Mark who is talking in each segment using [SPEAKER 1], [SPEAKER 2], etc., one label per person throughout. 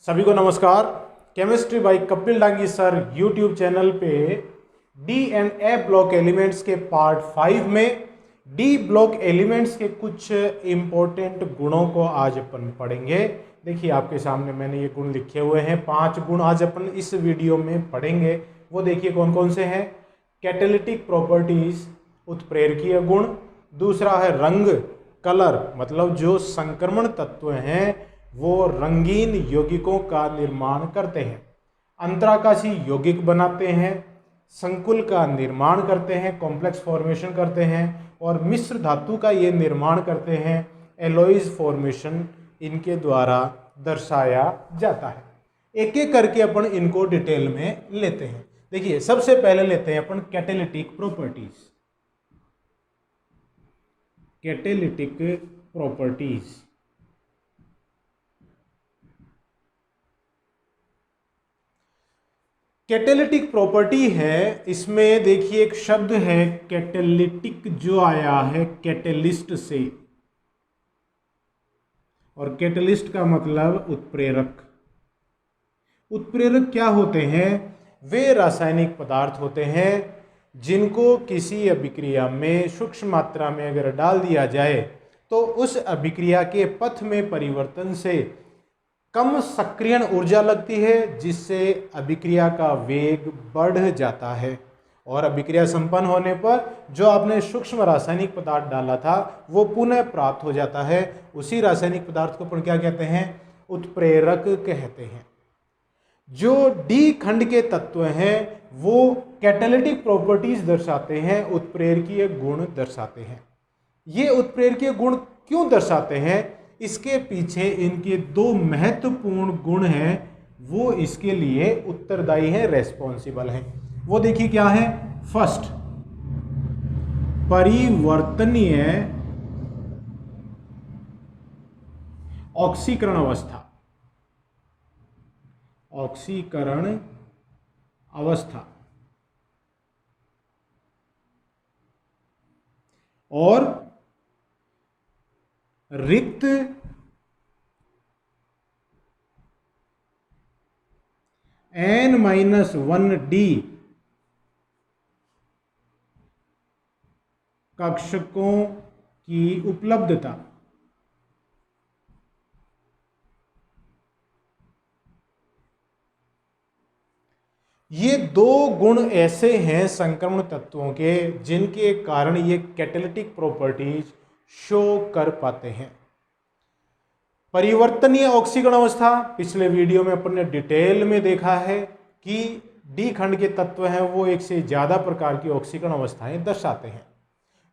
[SPEAKER 1] सभी को नमस्कार। Chemistry by Kapil Dangi sir YouTube channel पे D and A block elements के पार्ट 5 में डी ब्लॉक एलिमेंट्स के कुछ इंपॉर्टेंट गुणों को आज अपन पढ़ेंगे। देखिए आपके सामने मैंने ये गुण लिखे हुए हैं। 5 गुण आज अपन इस वीडियो में पढ़ेंगे। वो देखिए कौन कौन से हैं। कैटेलिटिक प्रॉपर्टीज, उत्प्रेरकीय गुण। दूसरा है रंग, कलर, मतलब जो संक्रमण तत्व हैं वो रंगीन यौगिकों का निर्माण करते हैं, अंतराकाशी यौगिक बनाते हैं, संकुल का निर्माण करते हैं, कॉम्प्लेक्स फॉर्मेशन करते हैं, और मिश्र धातु का ये निर्माण करते हैं, एलॉयज फॉर्मेशन इनके द्वारा दर्शाया जाता है। एक एक करके अपन इनको डिटेल में लेते हैं। देखिए सबसे पहले लेते हैं अपन catalytic properties. Catalytic properties, catalytic property है, इसमें देखिए एक शब्द है कैटेलिटिक जो आया है कैटेलिस्ट से, और कैटेलिस्ट का मतलब उत्प्रेरक। उत्प्रेरक क्या होते हैं? वे रासायनिक पदार्थ होते हैं जिनको किसी अभिक्रिया में सूक्ष्म मात्रा में अगर डाल दिया जाए तो उस अभिक्रिया के पथ में परिवर्तन से कम सक्रियण ऊर्जा लगती है, जिससे अभिक्रिया का वेग बढ़ जाता है, और अभिक्रिया संपन्न होने पर जो आपने सूक्ष्म रासायनिक पदार्थ डाला था वो पुनः प्राप्त हो जाता है। उसी रासायनिक पदार्थ को अपन क्या कहते हैं? उत्प्रेरक कहते हैं। जो डी खंड के तत्व हैं वो कैटेलिटिक प्रॉपर्टीज दर्शाते हैं, उत्प्रेरकीय गुण दर्शाते हैं। ये उत्प्रेरकीय गुण क्यों दर्शाते हैं? इसके पीछे इनके दो महत्वपूर्ण गुण हैं, वो इसके लिए उत्तरदायी हैं, रेस्पॉन्सिबल हैं। वो देखिए क्या है। फर्स्ट, परिवर्तनीय ऑक्सीकरण अवस्था। ऑक्सीकरण अवस्था और रिक्त N-1D कक्षकों की उपलब्धता। ये दो गुण ऐसे हैं संक्रमण तत्वों के जिनके कारण ये कैटेलिटिक प्रॉपर्टीज शो कर पाते हैं। परिवर्तनीय ऑक्सीकरण अवस्था, पिछले वीडियो में अपन ने डिटेल में देखा है कि डी खंड के तत्व हैं वो एक से ज्यादा प्रकार की ऑक्सीकरण अवस्थाएं दर्शाते हैं।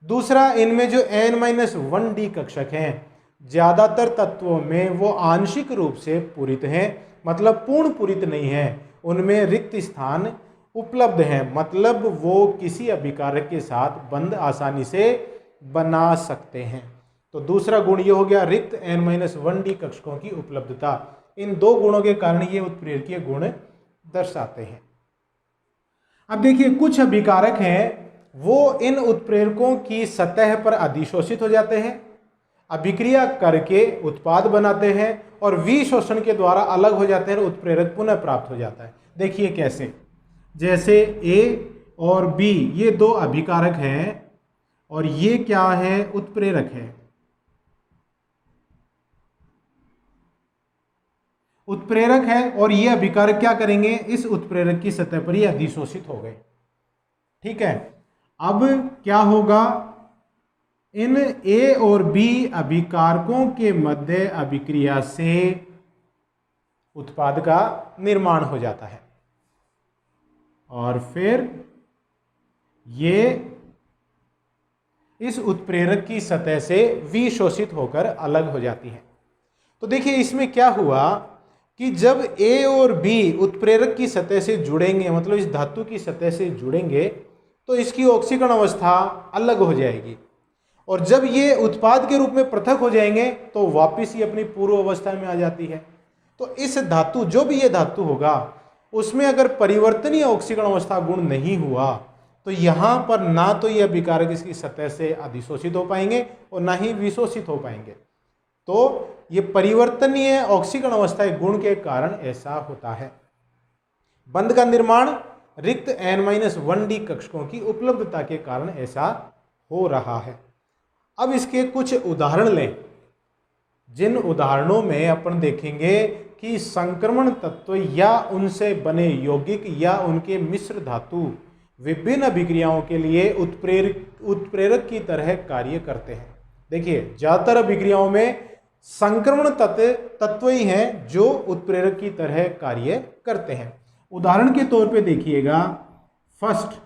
[SPEAKER 1] दूसरा, इनमें जो N-1D कक्षक हैं ज्यादातर तत्वों में वो आंशिक रूप से पूरित हैं, मतलब पूर्ण पूरित नहीं है, उनमें रिक्त स्थान उपलब्ध हैं, मतलब वो किसी अभिकारक के साथ बंध आसानी से बना सकते हैं। तो दूसरा गुण ये हो गया, रिक्त N-1D कक्षकों की उपलब्धता। इन दो गुणों के कारण ये उत्प्रेरकीय गुण दर्शाते हैं। अब देखिए कुछ अभिकारक हैं वो इन उत्प्रेरकों की सतह पर अधिशोषित हो जाते हैं, अभिक्रिया करके उत्पाद बनाते हैं और विशोषण के द्वारा अलग हो जाते हैं, उत्प्रेरक पुनः प्राप्त हो जाता है। देखिए कैसे, जैसे A और B ये दो अभिकारक हैं और ये क्या है? उत्प्रेरक है। उत्प्रेरक है और ये अभिकारक क्या करेंगे? इस उत्प्रेरक की सतह पर ये अधिशोषित हो गए। ठीक है, अब क्या होगा? इन A और B अभिकारकों के मध्य अभिक्रिया से उत्पाद का निर्माण हो जाता है और फिर ये इस उत्प्रेरक की सतह से विशोषित होकर अलग हो जाती है। तो देखिए इसमें क्या हुआ कि जब A और B उत्प्रेरक की सतह से जुड़ेंगे, मतलब इस धातु की सतह से जुड़ेंगे, तो इसकी ऑक्सीकरण अवस्था अलग हो जाएगी, और जब ये उत्पाद के रूप में पृथक हो जाएंगे तो वापस ही अपनी पूर्व अवस्था में आ जाती है। तो इस धातु, जो भी ये धातु होगा, उसमें अगर परिवर्तनीय ऑक्सीकरण अवस्था गुण नहीं हुआ तो यहां पर ना तो ये अभिकारक इसकी सतह से अधिशोषित हो पाएंगे और ना ही विशोषित हो पाएंगे। तो ये परिवर्तनीय ऑक्सीकरण अवस्था गुण के कारण ऐसा होता है। बंध का निर्माण रिक्त N-1D कक्षकों की उपलब्धता के कारण ऐसा हो रहा है। अब इसके कुछ उदाहरण लें, जिन उदाहरणों में अपन देखेंगे कि संक्रमण तत्व या उनसे बने यौगिक या उनके मिश्र धातु विभिन्न अभिक्रियाओं के लिए उत्प्रेरक की तरह कार्य करते हैं। देखिए, ज्यादातर अभिक्रियाओं में संक्रमण तत्व ही हैं जो उत्प्रेरक की तरह कार्य करते हैं। उदाहरण के तौर पे देखिएगा, फर्स्ट,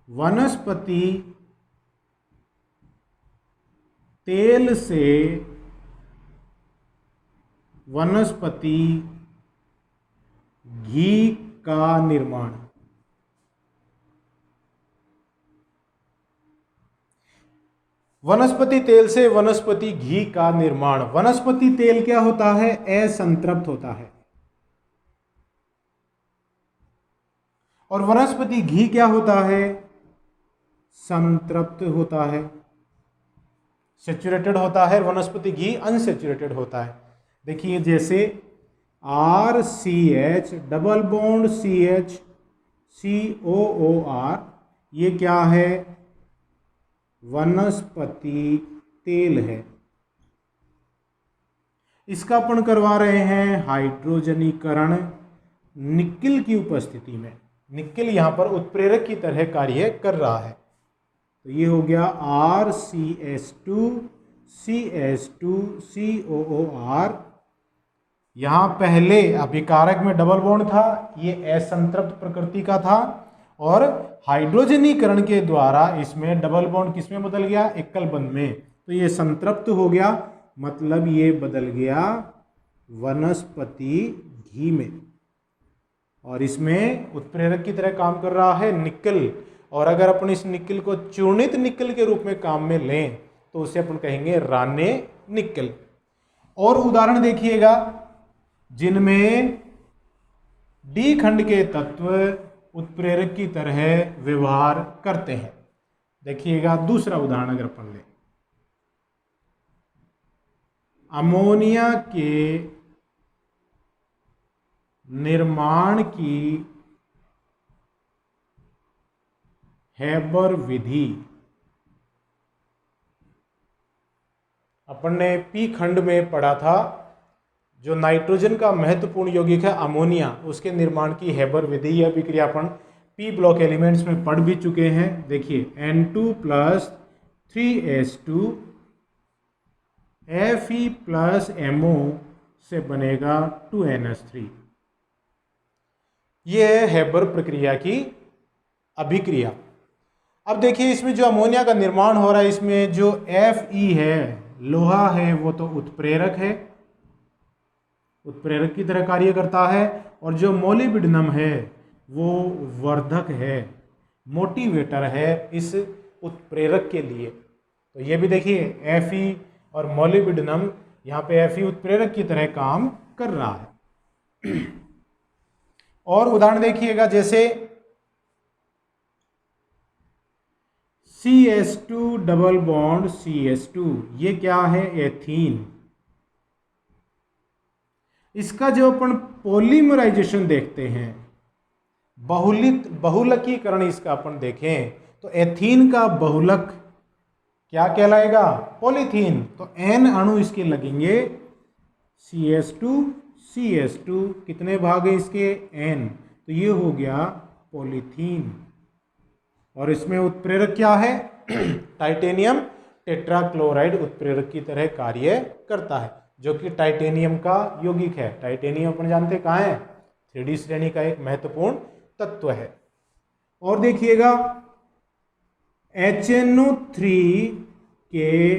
[SPEAKER 1] वनस्पति तेल से वनस्पति घी का निर्माण। वनस्पति तेल से वनस्पति घी का निर्माण। वनस्पति तेल क्या होता है? असंतृप्त होता है। और वनस्पति घी क्या होता है? संतृप्त होता है, सैचुरेटेड होता है। वनस्पति घी अनसैचुरेटेड होता है। देखिए, जैसे RCH double bond CH COOR, ये क्या है? वनस्पति तेल है। इसका अपन करवा रहे हैं हाइड्रोजनीकरण निकेल की उपस्थिति में। निकेल यहां पर उत्प्रेरक की तरह कार्य कर रहा है। तो ये हो गया RCH2 CH2 COOR। यहां पहले अभिकारक में डबल बॉन्ड था, ये असंतृप्त प्रकृति का था, और हाइड्रोजनीकरण के द्वारा इसमें डबल बॉन्ड किसमें बदल गया? एकल बंध में। तो ये संतृप्त हो गया, मतलब ये बदल गया वनस्पति घी में, और इसमें उत्प्रेरक की तरह काम कर रहा है निकेल। और अगर अपन इस निकेल को चूर्णित निकेल के रूप में काम में लें तो उसे अपन कहेंगे राने निकेल। और उदाहरण देखिएगा जिनमें डी खंड के तत्व उत्प्रेरक की तरह व्यवहार करते हैं। देखिएगा दूसरा उदाहरण अगर अपन लें, अमोनिया के निर्माण की हैबर विधि। अपन ने पी खंड में पढ़ा था, जो नाइट्रोजन का महत्वपूर्ण यौगिक है अमोनिया, उसके निर्माण की हैबर विधि। यह अभिक्रिया अपन पी ब्लॉक एलिमेंट्स में पढ़ भी चुके हैं। देखिए, N2 + 3H2 Fe + MO से बनेगा 2NH3। यह है हैबर प्रक्रिया की अभिक्रिया। अब देखिए, इसमें जो अमोनिया का निर्माण हो रहा है, इसमें जो Fe है, लोहा है, वो तो उत्प्रेरक है, उत्प्रेरक की तरह कार्य करता है। और जो मोलिब्डेनम है वो वर्धक है, मोटिवेटर है इस उत्प्रेरक के लिए। तो ये भी देखिए, Fe और मोलिब्डेनम, यहाँ पे Fe उत्प्रेरक की तरह काम कर रहा है। और उदाहरण देखिएगा, जैसे CH2 डबल बॉन्ड CH2, ये क्या है? एथीन। इसका जो अपन पॉलीमराइजेशन देखते हैं, बहुलकीकरण इसका अपन देखें, तो एथीन का बहुलक क्या कहलाएगा? पॉलीथीन। तो N अणु इसके लगेंगे, CH2 कितने भाग है इसके? N। तो ये हो गया पॉलीथीन। और इसमें उत्प्रेरक क्या है? टाइटेनियम टेट्राक्लोराइड उत्प्रेरक की तरह कार्य करता है, जो कि टाइटेनियम का यौगिक है। टाइटेनियम अपन जानते कहाँ है? 3D श्रेणी का एक महत्वपूर्ण तत्व है। और देखिएगा, HNO3 के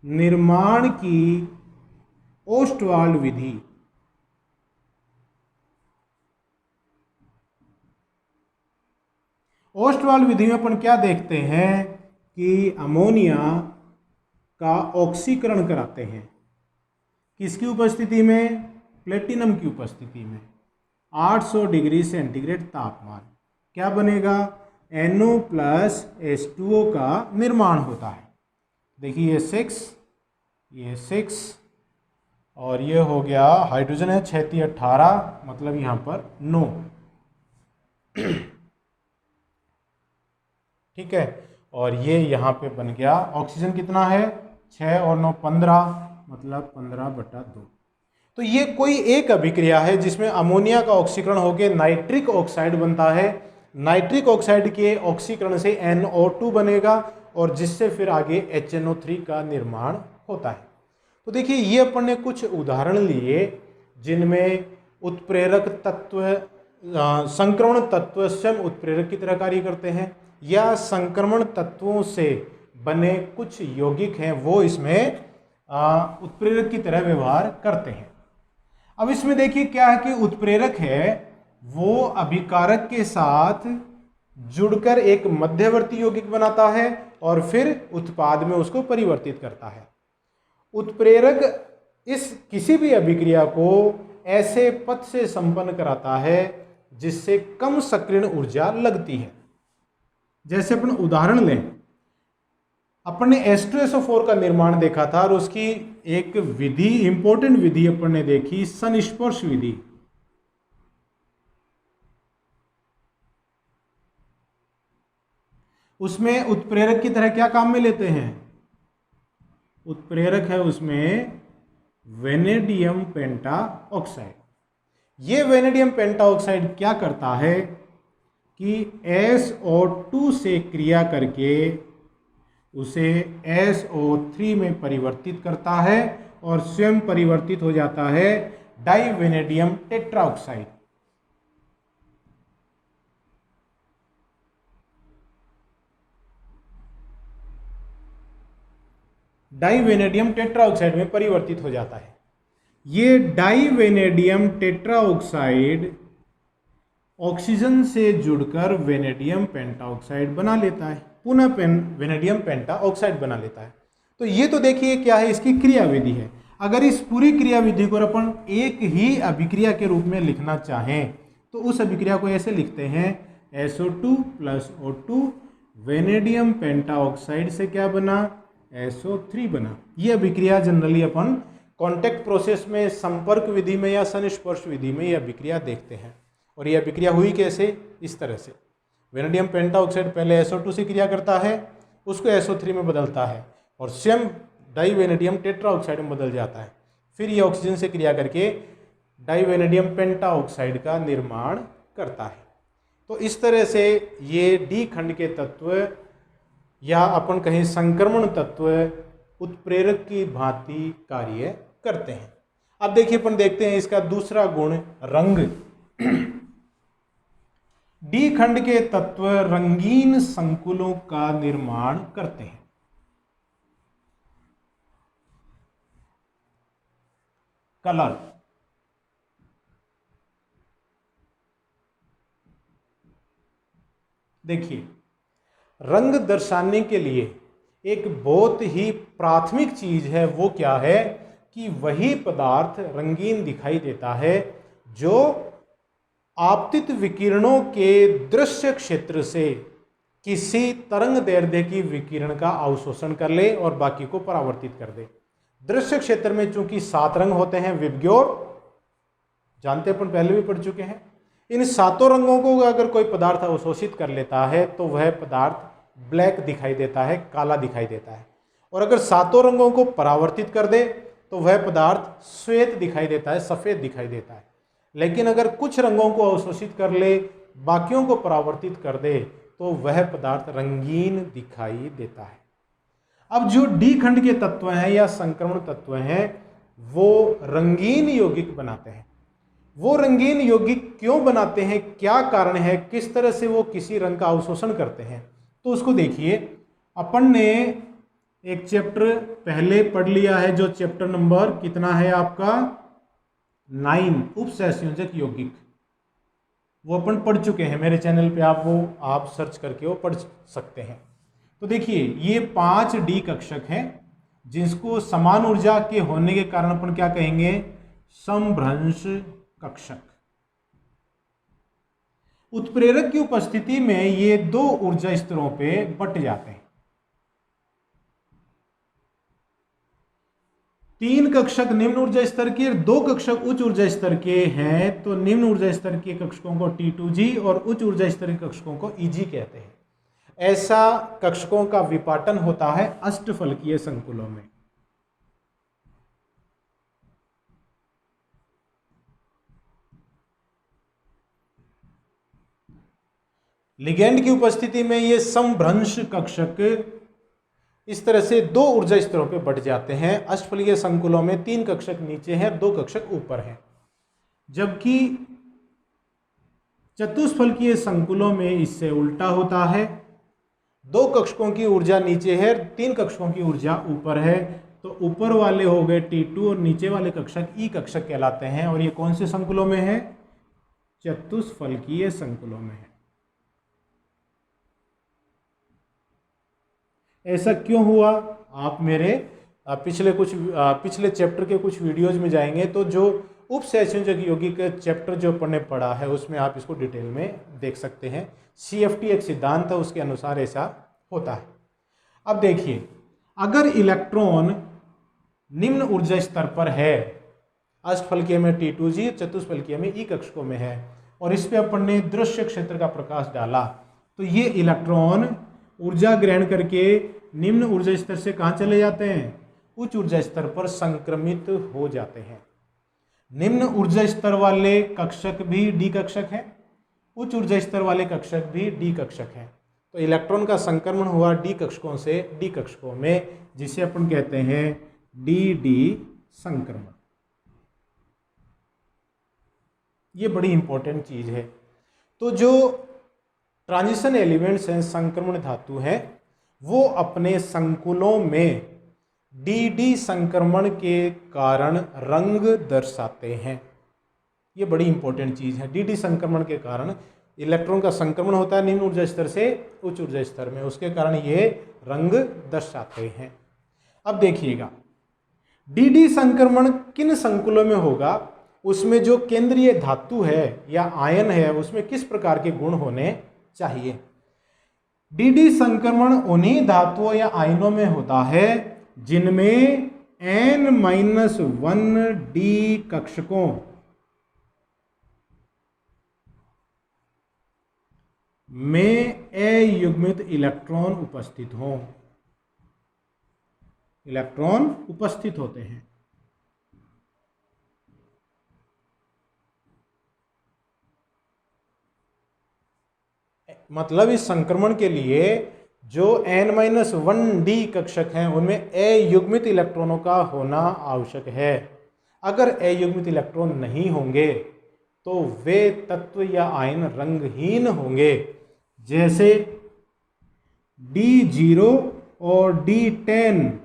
[SPEAKER 1] निर्माण की ओस्टवाल्ड विधि। ओस्टवाल्ड विधि में अपन क्या देखते हैं कि अमोनिया का ऑक्सीकरण कराते हैं। किसकी उपस्थिति में? प्लेटिनम की उपस्थिति में। 800 डिग्री सेंटीग्रेड तापमान। क्या बनेगा? NO प्लस H2O का निर्माण होता है। देखिए ये 6 और ये हो गया हाइड्रोजन है 6 × 18, मतलब यहाँ पर 9। ठीक है, और ये यहाँ पे बन गया ऑक्सीजन कितना है 6 और 9 15, मतलब 15/2। तो ये कोई एक अभिक्रिया है जिसमें अमोनिया का ऑक्सीकरण होकर नाइट्रिक ऑक्साइड बनता है। नाइट्रिक ऑक्साइड के ऑक्सीकरण से NO2 बनेगा और जिससे फिर आगे HNO3 का निर्माण होता है। तो देखिए ये अपन ने कुछ उदाहरण लिए जिनमें उत्प्रेरक तत्व संक्रमण तत्व स्वयं उत्प्रेरक की तरह कार्य करते हैं, या संक्रमण तत्वों से बने कुछ यौगिक हैं वो इसमें उत्प्रेरक की तरह व्यवहार करते हैं। अब इसमें देखिए क्या है कि उत्प्रेरक है वो अभिकारक के साथ जुड़कर एक मध्यवर्ती यौगिक बनाता है और फिर उत्पाद में उसको परिवर्तित करता है। उत्प्रेरक इस किसी भी अभिक्रिया को ऐसे पथ से संपन्न कराता है जिससे कम सक्रियण ऊर्जा लगती है। जैसे अपन उदाहरण लें, अपन ने H2SO4 का निर्माण देखा था और उसकी एक विधि, इंपॉर्टेंट विधि अपन ने देखी, संस्पर्श विधि। उसमें उत्प्रेरक की तरह क्या काम में लेते हैं, उत्प्रेरक है उसमें वेनेडियम पेंटा ऑक्साइड। ये वेनेडियम पेंटा ऑक्साइड क्या करता है कि SO2 से क्रिया करके उसे SO3 में परिवर्तित करता है और स्वयं परिवर्तित हो जाता है डाइवेनेडियम टेट्राऑक्साइड। डाइवेनेडियम टेट्राऑक्साइड में परिवर्तित हो जाता है। ये डाइवेनेडियम टेट्राऑक्साइड ऑक्सीजन से जुड़कर वेनेडियम पेंटाऑक्साइड बना लेता है, पुनः वेनेडियम पेंटाऑक्साइड बना लेता है। तो ये तो देखिए क्या है, इसकी क्रियाविधि है। अगर इस पूरी क्रियाविधि को अपन एक ही अभिक्रिया के रूप में लिखना चाहें तो उस अभिक्रिया को ऐसे लिखते हैं SO2 + O2 वेनेडियम पेंटाऑक्साइड से क्या बना, SO3 बना। ये अभिक्रिया जनरली अपन कॉन्टैक्ट प्रोसेस में, संपर्क विधि में या संस्पर्श विधि में ये अभिक्रिया देखते हैं। और ये अभिक्रिया हुई कैसे, इस तरह से वेनेडियम पेंटाऑक्साइड पहले SO2 से क्रिया करता है, उसको SO3 में बदलता है और स्वयं डाइवेनेडियम टेट्राऑक्साइड में बदल जाता है। फिर ये ऑक्सीजन से क्रिया करके डाइवेनेडियम पेंटाऑक्साइड का निर्माण करता है। तो इस तरह से ये डी खंड के तत्व या अपन कहें संक्रमण तत्व उत्प्रेरक की भांति कार्य करते हैं। अब देखिए अपन देखते हैं इसका दूसरा गुण, रंग। डी खंड के तत्व रंगीन संकुलों का निर्माण करते हैं। कलर, देखिए रंग दर्शाने के लिए एक बहुत ही प्राथमिक चीज है, वो क्या है कि वही पदार्थ रंगीन दिखाई देता है जो आपतित विकिरणों के दृश्य क्षेत्र से किसी तरंग दैर्ध्य की विकिरण का अवशोषण कर ले और बाकी को परावर्तित कर दे। दृश्य क्षेत्र में चूंकि 7 रंग होते हैं, विबग्योर जानते अपन पहले भी पढ़ चुके हैं। इन 7 रंगों को अगर कोई पदार्थ अवशोषित कर लेता है तो वह पदार्थ ब्लैक दिखाई देता है, काला दिखाई देता है। और अगर 7 रंगों को परावर्तित कर दे तो वह पदार्थ श्वेत दिखाई देता है, सफेद दिखाई देता है। लेकिन अगर कुछ रंगों को अवशोषित कर ले, बाकियों को परावर्तित कर दे तो वह पदार्थ रंगीन दिखाई देता है। अब जो डी खंड के तत्व हैं या संक्रमण तत्व हैं वो रंगीन यौगिक बनाते हैं। वो रंगीन यौगिक क्यों बनाते हैं, क्या कारण है, किस तरह से वो किसी रंग का अवशोषण करते हैं, तो उसको देखिए। अपन ने एक चैप्टर पहले पढ़ लिया है, जो चैप्टर नंबर कितना है आपका 9, उपसहसंयोजक यौगिक, वो अपन पढ़ चुके हैं। मेरे चैनल पे आप सर्च करके वो पढ़ सकते हैं। तो देखिए ये 5 डी कक्षक हैं जिसको समान ऊर्जा के होने के कारण अपन क्या कहेंगे, समभ्रंश कक्षक। उत्प्रेरक की उपस्थिति में ये दो ऊर्जा स्तरों पे बट जाते हैं। 3 कक्षक निम्न ऊर्जा स्तर के और 2 कक्षक उच्च ऊर्जा स्तर के हैं, तो निम्न ऊर्जा स्तर के कक्षकों को T2G और उच्च ऊर्जा स्तर के कक्षकों को EG कहते हैं। ऐसा कक्षकों का विपाटन होता है अष्टफलकीय संकुलों में। लिगेंड की उपस्थिति में ये समभ्रंश कक्षक इस तरह से 2 ऊर्जा स्तरों पे बढ़ जाते हैं। अष्टफलकीय संकुलों में 3 कक्षक नीचे हैं, 2 कक्षक ऊपर हैं, जबकि चतुष्फलकीय संकुलों में इससे उल्टा होता है। 2 कक्षकों की ऊर्जा नीचे है, 3 कक्षकों की ऊर्जा ऊपर है, तो ऊपर वाले हो गए T2 और नीचे वाले कक्षक E कक्षक कहलाते हैं। और ये कौन से संकुलों में है? चतुष्फलकीय संकुलों में है। ऐसा क्यों हुआ? आप मेरे पिछले चैप्टर के कुछ वीडियोज में जाएंगे तो जो उपसंयोजक यौगिक चैप्टर जो पढ़ने पड़ा है उसमें आप इसको डिटेल में देख सकते हैं। CFT एक सिद्धांत है, उसके अनुसार ऐसा होता है। अब देखिए, अगर इलेक्ट्रॉन निम्न ऊर्जा स्तर पर है, अष्टफलकीय में T2G, चतुष्फलकीय में E कक्षकों में है, और इस पे अपन ने दृश्य क्षेत्र का प्रकाश डाला, तो ये इलेक्ट्रॉन ऊर्जा ग्रहण करके निम्न ऊर्जा स्तर से कहाँ चले जाते हैं? उच्च ऊर्जा स्तर पर संक्रमित हो जाते हैं। निम्न ऊर्जा स्तर वाले कक्षक भी D कक्षक हैं, उच्च ऊर्जा स्तर वाले कक्षक भी D कक्षक हैं। तो इलेक्ट्रॉन का संक्रमण हुआ D कक्षकों से D कक्षकों में, जिसे अपन कहते हैं DD संक्रमण। ये बड़ी इंपॉर्टेंट चीज है। तो जो ट्रांजिशन एलिमेंट्स हैं, संक्रमण धातु हैं, वो अपने संकुलों में DD संक्रमण के कारण रंग दर्शाते हैं। ये बड़ी इंपॉर्टेंट चीज है। DD संक्रमण के कारण इलेक्ट्रॉन का संक्रमण होता है निम्न ऊर्जा स्तर से उच्च ऊर्जा स्तर में, उसके कारण ये रंग दर्शाते हैं। अब देखिएगा, DD संक्रमण किन संकुलों में होगा? उसमें जो केंद्रीय धातु है या आयन है उसमें किस प्रकार के गुण होने चाहिए? DD संक्रमण उन्हीं धातुओं या आयनों में होता है जिनमें N-1D कक्षकों में अयुग्मित इलेक्ट्रॉन उपस्थित हों। इलेक्ट्रॉन उपस्थित होते हैं। मतलब इस संक्रमण के लिए जो N-1D कक्षक हैं उनमें अयुग्मित इलेक्ट्रॉनों का होना आवश्यक है। अगर अयुग्मित इलेक्ट्रॉन नहीं होंगे तो वे तत्व या आयन रंगहीन होंगे। जैसे D0 और D10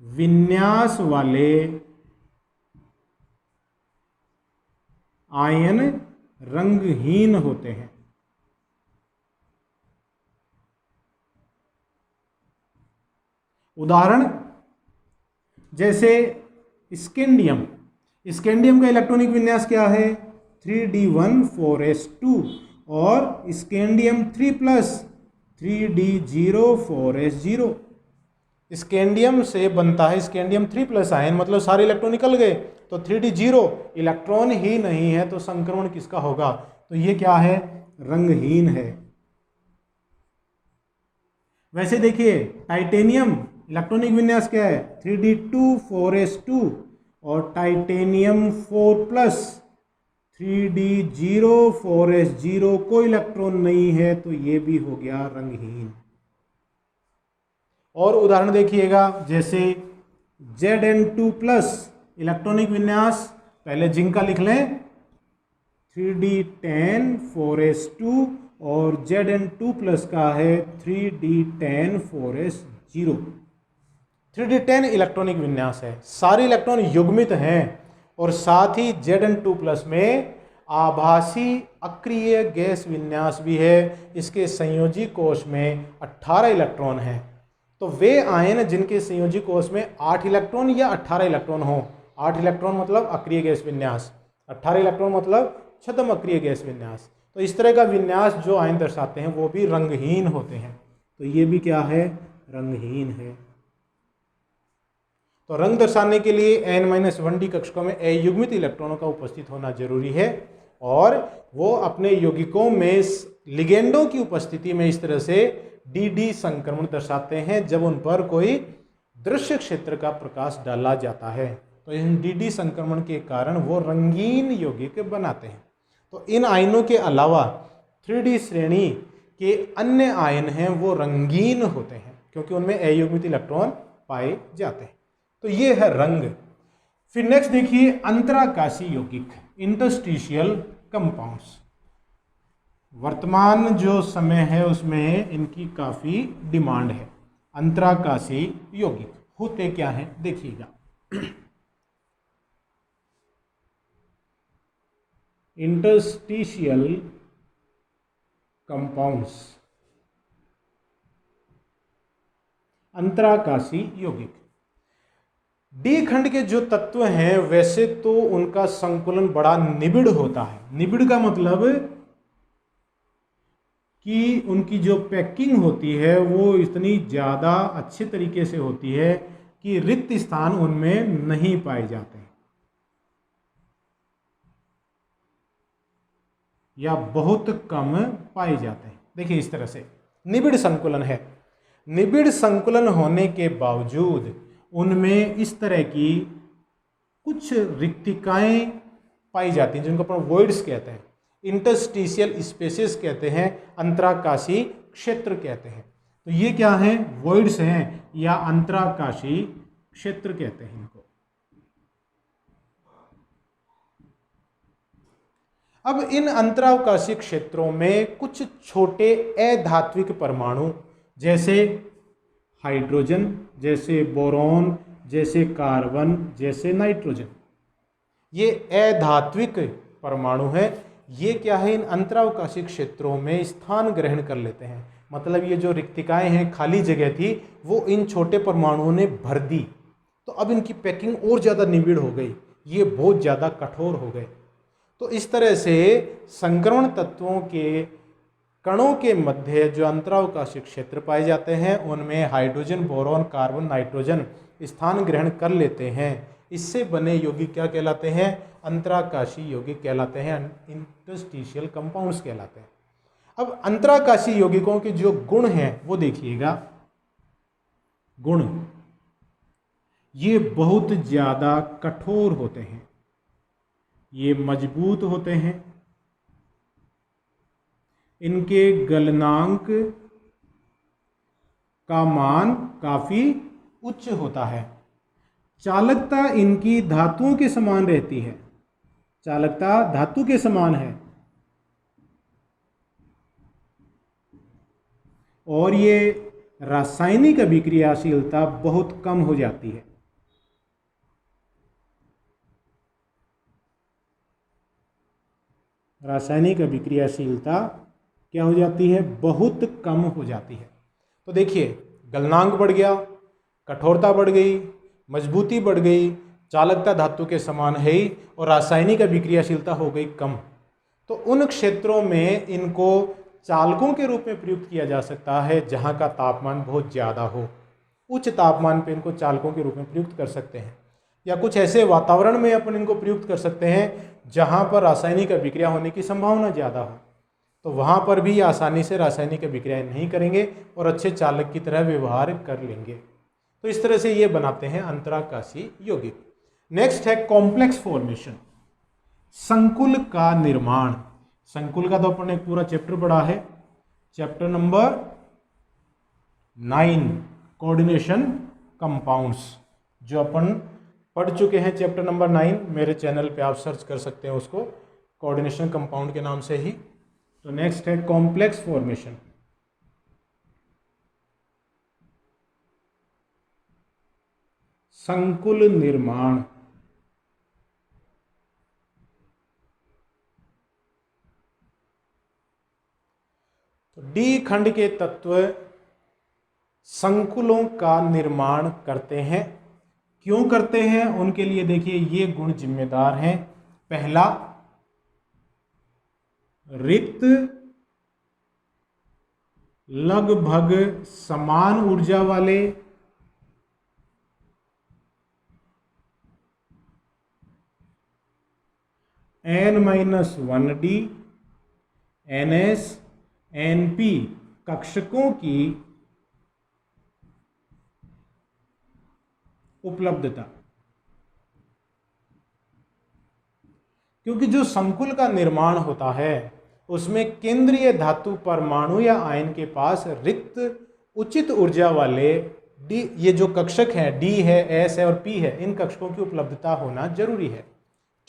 [SPEAKER 1] विन्यास वाले आयन रंगहीन होते हैं। उदाहरण जैसे स्कैंडियम। स्कैंडियम का इलेक्ट्रॉनिक विन्यास क्या है? 3D1 4s2 और स्कैंडियम 3+ 3D0 4s0। स्कैंडियम से बनता है स्कैंडियम 3+ आयन, मतलब सारे इलेक्ट्रॉन निकल गए, तो 3D0 इलेक्ट्रॉन ही नहीं है, तो संक्रमण किसका होगा? तो ये क्या है? रंगहीन है। वैसे देखिए, टाइटेनियम इलेक्ट्रॉनिक विन्यास क्या है? 3D2 4s2 और टाइटेनियम 4+ 3D0 4s0, कोई इलेक्ट्रॉन नहीं है, तो ये भी हो गया रंगहीन। और उदाहरण देखिएगा, जैसे Zn2+ इलेक्ट्रॉनिक विन्यास, पहले जिंक का लिख लें 3D10 4s2 और Zn2+ का है 3D10 4s0। 3D10 इलेक्ट्रॉनिक विन्यास है, सारे इलेक्ट्रॉन युग्मित हैं, और साथ ही Zn2+ में आभासी अक्रिय गैस विन्यास भी है। इसके संयोजी कोश में 18 इलेक्ट्रॉन हैं। तो वे आयन जिनके संयोजी कोश में 8 इलेक्ट्रॉन या 18 इलेक्ट्रॉन हो, 8 इलेक्ट्रॉन मतलब अक्रिय गैस विन्यास, 18 इलेक्ट्रॉन मतलब छद्म अक्रिय गैस विन्यास। तो इस तरह का विन्यास जो आयन दर्शाते हैं वो भी रंगहीन होते हैं। तो ये भी क्या है, रंगहीन है। तो रंग दर्शाने के लिए n-1d कक्षकों में अयुग्मित इलेक्ट्रॉनों का उपस्थित होना जरूरी है, और वो अपने यौगिकों में लिगेंडों की उपस्थिति में इस तरह से dd संक्रमण दर्शाते हैं जब उन पर कोई दृश्य क्षेत्र का प्रकाश डाला जाता है। तो इन dd संक्रमण के कारण वो रंगीन यौगिक बनाते हैं। तो इन आयनों के अलावा 3D श्रेणी के अन्य आयन हैं वो रंगीन होते हैं क्योंकि उनमें अयुग्मित इलेक्ट्रॉन पाए जाते हैं। तो ये है रंग। फिर नेक्स्ट देखिए अंतराकाशी यौगिक, इंटरस्टिशियल कंपाउंड्स। वर्तमान जो समय है उसमें इनकी काफी डिमांड है। अंतराकाशी यौगिक होते क्या हैं देखिएगा। इंटरस्टिशियल कंपाउंड्स, अंतराकाशी यौगिक। डी खंड के जो तत्व हैं वैसे तो उनका संकुलन बड़ा निबिड़ होता है। निबिड़ का मतलब कि उनकी जो पैकिंग होती है वो इतनी ज़्यादा अच्छे तरीके से होती है कि रिक्त स्थान उनमें नहीं पाए जाते या बहुत कम पाए जाते हैं। देखिए इस तरह से निबिड़ संकुलन है। निबिड़ संकुलन होने के बावजूद उनमें इस तरह की कुछ रिक्तिकाएं पाई जाती हैं जिनको अपन वॉइड्स कहते हैं, इंटरस्टिशियल स्पेसेस कहते हैं, अंतराकाशी क्षेत्र कहते हैं। तो ये क्या हैं, वॉइड्स हैं या अंतराकाशी क्षेत्र कहते हैं इनको। अब इन अंतराकाशी क्षेत्रों में कुछ छोटे अधात्विक परमाणु जैसे हाइड्रोजन, जैसे बोरॉन, जैसे कार्बन, जैसे नाइट्रोजन, ये अधात्विक परमाणु हैं। ये क्या है, इन अंतराकाशी क्षेत्रों में स्थान ग्रहण कर लेते हैं। मतलब ये जो रिक्तिकाएं हैं, खाली जगह थी, वो इन छोटे परमाणुओं ने भर दी। तो अब इनकी पैकिंग और ज़्यादा निबिड़ हो गई, ये बहुत ज़्यादा कठोर हो गए। तो इस तरह से संक्रमण तत्वों के कणों के मध्य जो अंतराकाशी क्षेत्र पाए जाते हैं उनमें हाइड्रोजन, बोरॉन, कार्बन, नाइट्रोजन स्थान ग्रहण कर लेते हैं। इससे बने यौगिक क्या कहलाते हैं, अंतराकाशी यौगिक कहलाते हैं, इंटरस्टिशियल कंपाउंड्स कहलाते हैं। अब अंतराकाशी यौगिकों के जो गुण हैं वो देखिएगा। गुण, ये बहुत ज़्यादा कठोर होते हैं, ये मजबूत होते हैं, इनके गलनांक का मान काफी उच्च होता है। चालकता इनकी धातुओं के समान रहती है, चालकता धातु के समान है, और ये रासायनिक अभिक्रियाशीलता बहुत कम हो जाती है। रासायनिक अभिक्रियाशीलता क्या हो जाती है, बहुत कम हो जाती है। तो देखिए गलनांक बढ़ गया, कठोरता बढ़ गई, मजबूती बढ़ गई, चालकता धातु के समान है ही, और रासायनिक अभिक्रियाशीलता हो गई कम। तो उन क्षेत्रों में इनको चालकों के रूप में प्रयुक्त किया जा सकता है जहाँ का तापमान बहुत ज़्यादा हो। उच्च तापमान पे इनको चालकों के रूप में प्रयुक्त कर सकते हैं, या कुछ ऐसे वातावरण में अपन इनको प्रयुक्त कर सकते हैं जहाँ पर रासायनिक अभिक्रिया होने की संभावना ज़्यादा हो। तो वहाँ पर भी आसानी से रासायनिक अभिक्रियाएं नहीं करेंगे और अच्छे चालक की तरह व्यवहार कर लेंगे। तो इस तरह से ये बनाते हैं अंतराकाशी यौगिक। नेक्स्ट है कॉम्प्लेक्स फॉर्मेशन, संकुल का निर्माण। संकुल का तो अपन ने एक पूरा चैप्टर पढ़ा है, चैप्टर नंबर 9 कोऑर्डिनेशन कंपाउंड्स, जो अपन पढ़ चुके हैं चैप्टर नंबर 9। मेरे चैनल पे आप सर्च कर सकते हैं उसको कोऑर्डिनेशन कंपाउंड के नाम से ही। तो नेक्स्ट है कॉम्प्लेक्स फॉर्मेशन, संकुल निर्माण। तो डी खंड के तत्व संकुलों का निर्माण करते हैं। क्यों करते हैं, उनके लिए देखिए ये गुण जिम्मेदार हैं। पहला, रिक्त लगभग समान ऊर्जा वाले n-1d ns np कक्षकों की उपलब्धता। क्योंकि जो संकुल का निर्माण होता है उसमें केंद्रीय धातु परमाणु या आयन के पास रिक्त उचित ऊर्जा वाले डी, ये जो कक्षक हैं डी है, एस है और पी है, इन कक्षकों की उपलब्धता होना जरूरी है।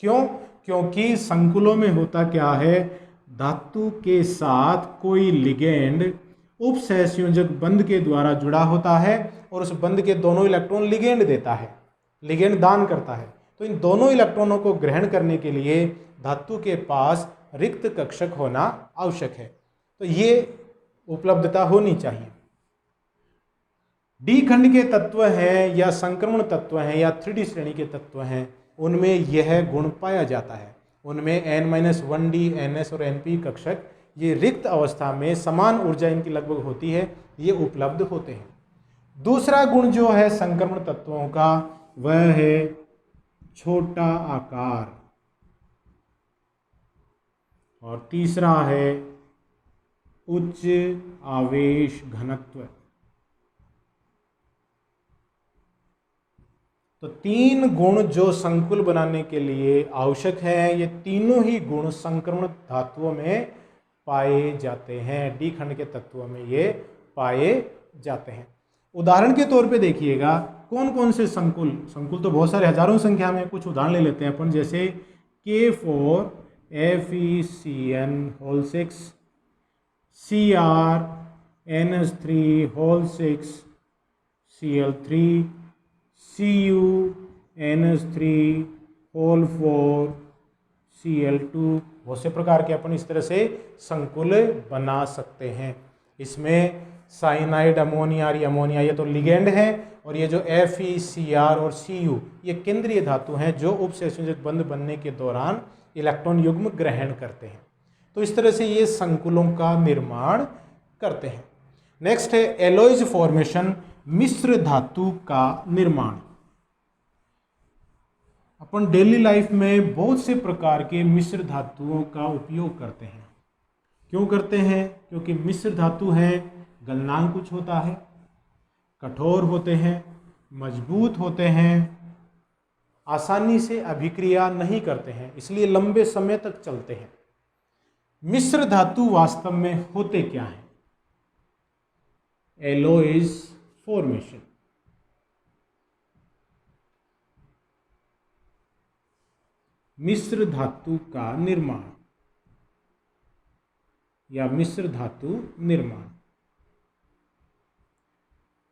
[SPEAKER 1] क्यों? क्योंकि संकुलों में होता क्या है, धातु के साथ कोई लिगेंड उपसहसंयोजक बंध के द्वारा जुड़ा होता है और उस बंध के दोनों इलेक्ट्रॉन लिगेंड देता है, लिगेंड दान करता है। तो इन दोनों इलेक्ट्रॉनों को ग्रहण करने के लिए धातु के पास रिक्त कक्षक होना आवश्यक है। तो ये उपलब्धता होनी चाहिए। डी खंड के तत्व हैं या संक्रमण तत्व हैं या 3D श्रेणी के तत्व हैं, उनमें यह गुण पाया जाता है। उनमें n-1d, ns और np कक्षक ये रिक्त अवस्था में समान ऊर्जा इनकी लगभग होती है, ये उपलब्ध होते हैं। दूसरा गुण जो है संक्रमण तत्वों का वह है छोटा आकार और तीसरा है उच्च आवेश घनत्व। तो 3 गुण जो संकुल बनाने के लिए आवश्यक है, ये तीनों ही गुण संक्रमण धातुओं में पाए जाते हैं, डी खंड के तत्वों में ये पाए जाते हैं। उदाहरण के तौर पे देखिएगा कौन कौन से संकुल तो बहुत सारे हजारों संख्या में, कुछ उदाहरण ले लेते हैं अपन, जैसे K4 FeCN6 Cr NH3 Cl3 Cu NH3 Cl2, बहुत से प्रकार के अपन इस तरह से संकुल बना सकते हैं। इसमें साइनाइड अमोनिया और अमोनिया ये तो लिगेंड है, और ये जो FeCr और Cu ये केंद्रीय धातु हैं जो उपसहसंयोजक बंध बनने के दौरान इलेक्ट्रॉन युग्म ग्रहण करते हैं। तो इस तरह से ये संकुलों का निर्माण करते हैं। नेक्स्ट है एलॉयज फॉर्मेशन, मिश्र धातु का निर्माण। अपन डेली लाइफ में बहुत से प्रकार के मिश्र धातुओं का उपयोग करते हैं। क्यों करते हैं? क्योंकि मिश्र धातु हैं, गलनांक कुछ होता है, कठोर होते हैं, मजबूत होते हैं, आसानी से अभिक्रिया नहीं करते हैं, इसलिए लंबे समय तक चलते हैं। मिश्र धातु वास्तव में होते क्या हैं? Alloys formation. मिश्र धातु का निर्माण या मिश्र धातु निर्माण,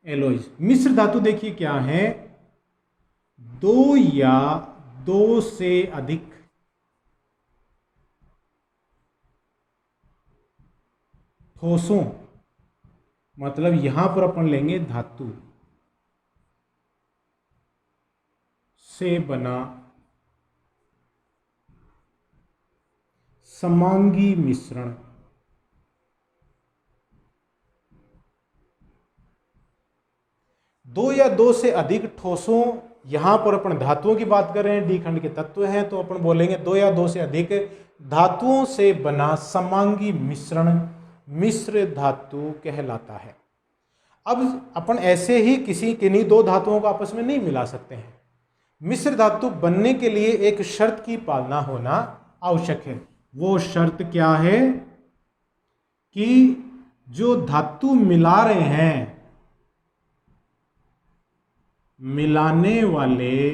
[SPEAKER 1] एलॉयज। मिश्र धातु देखिए क्या है, 2 या 2 से अधिक ठोसों, मतलब यहां पर अपन लेंगे धातु से बना समांगी मिश्रण। दो या 2 से अधिक ठोसों, यहां पर अपन धातुओं की बात कर रहे हैं, डी खंड के तत्व हैं, तो अपन बोलेंगे 2 या 2 से अधिक धातुओं से बना समांगी मिश्रण मिश्र धातु कहलाता है। अब अपन ऐसे ही किन्हीं 2 धातुओं को आपस में नहीं मिला सकते हैं। मिश्र धातु बनने के लिए एक शर्त की पालना होना आवश्यक है। वो शर्त क्या है कि जो धातु मिला रहे हैं, मिलाने वाले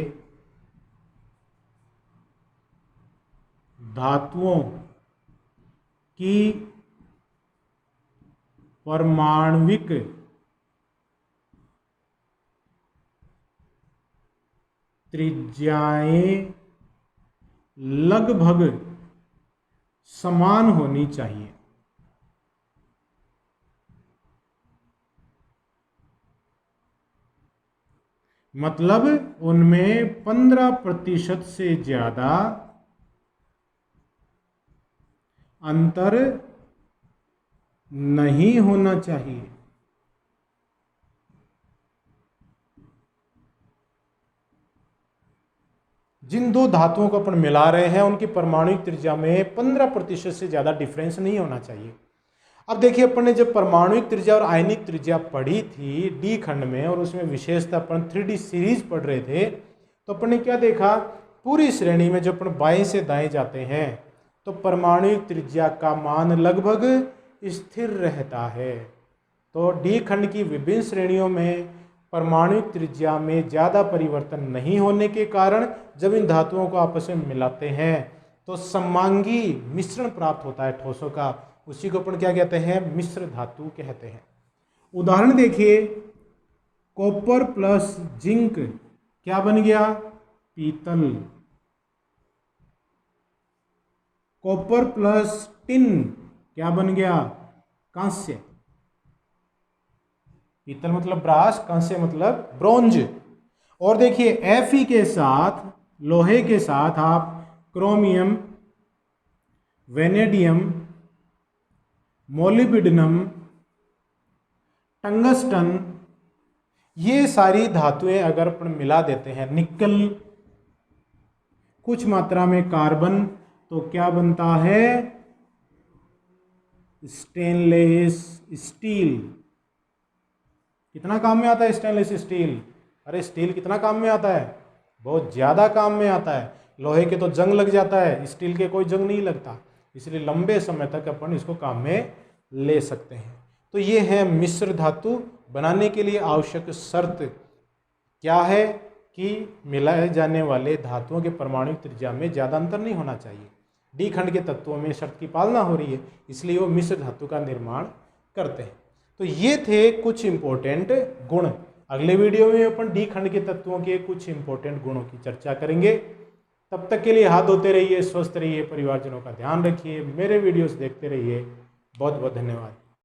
[SPEAKER 1] धातुओं की परमाण्विक त्रिज्याएं लगभग समान होनी चाहिए। मतलब उनमें 15% से ज्यादा अंतर नहीं होना चाहिए। जिन दो धातुओं को अपन मिला रहे हैं उनकी परमाणु त्रिज्या में 15% से ज़्यादा डिफरेंस नहीं होना चाहिए। अब देखिए, अपन ने जब परमाणु त्रिज्या और आयनिक त्रिज्या पढ़ी थी डी खंड में, और उसमें विशेषतः अपन 3D सीरीज पढ़ रहे थे, तो अपन ने क्या देखा, पूरी श्रेणी में जो अपन बाएं से दाएं जाते हैं तो परमाणु त्रिज्या का मान लगभग स्थिर रहता है। तो डी खंड की विभिन्न श्रेणियों में परमाणु त्रिज्या में ज़्यादा परिवर्तन नहीं होने के कारण जब इन धातुओं को आपस में मिलाते हैं तो समांगी मिश्रण प्राप्त होता है ठोसों का। उसी को अपन क्या कहते हैं, मिश्र धातु कहते हैं। उदाहरण देखिए, कॉपर प्लस जिंक क्या बन गया, पीतल। कॉपर प्लस टिन क्या बन गया, कांस्य। पीतल मतलब ब्रास, कांस्य मतलब ब्रोंज। और देखिए, Fe के साथ, लोहे के साथ आप क्रोमियम, वेनेडियम, मोलिब्डेनम, टंगस्टन, ये सारी धातुएं अगर अपन मिला देते हैं, निकल, कुछ मात्रा में कार्बन, तो क्या बनता है, स्टेनलेस स्टील। कितना काम में आता है स्टेनलेस स्टील? अरे स्टील कितना काम में आता है, बहुत ज़्यादा काम में आता है। लोहे के तो जंग लग जाता है, स्टील के कोई जंग नहीं लगता, इसलिए लंबे समय तक अपन इसको काम में ले सकते हैं। तो ये है मिश्र धातु बनाने के लिए आवश्यक शर्त क्या है कि मिलाए जाने वाले धातुओं के परमाणु त्रिज्या में ज़्यादा अंतर नहीं होना चाहिए। डी खंड के तत्वों में शर्त की पालना हो रही है, इसलिए वो मिश्र धातु का निर्माण करते हैं। तो ये थे कुछ इंपॉर्टेंट गुण। अगले वीडियो में अपन डी खंड के तत्वों के कुछ इंपॉर्टेंट गुणों की चर्चा करेंगे। तब तक के लिए हाथ धोते रहिए, स्वस्थ रहिए, परिवारजनों का ध्यान रखिए, मेरे वीडियोस देखते रहिए। बहुत बहुत धन्यवाद।